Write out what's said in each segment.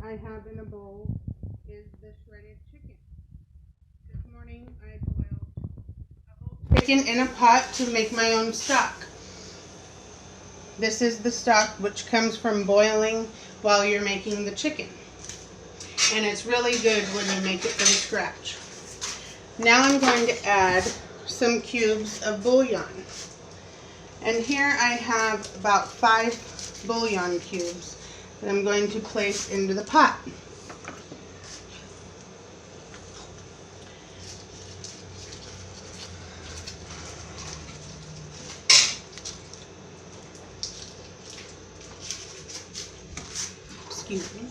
I have in a bowl is the shredded chicken. This morning I boiled a whole chicken in a pot to make my own stock. This is the stock which comes from boiling while you're making the chicken. And it's really good when you make it from scratch. Now I'm going to add some cubes of bouillon. And here I have about 5 bouillon cubes that I'm going to place into the pot. Excuse me.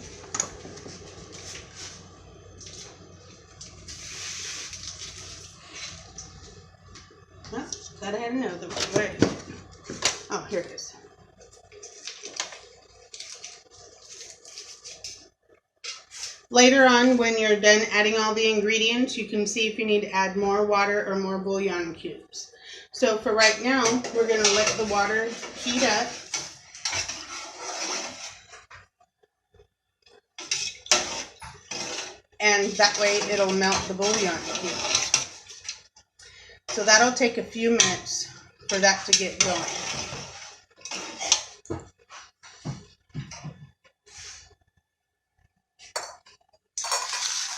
Oh, thought I had another one. Where is it? Oh, here it is. Later on, when you're done adding all the ingredients, you can see if you need to add more water or more bouillon cubes. So for right now, we're going to let the water heat up. And that way it'll melt the bouillon cubes. So that'll take a few minutes for that to get going.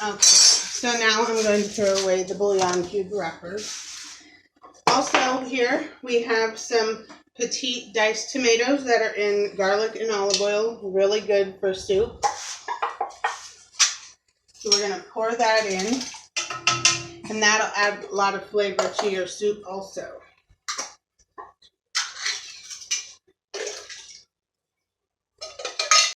Okay, so now I'm going to throw away the bouillon cube wrappers. Also here we have some petite diced tomatoes that are in garlic and olive oil, really good for soup. So we're going to pour that in, and that'll add a lot of flavor to your soup also.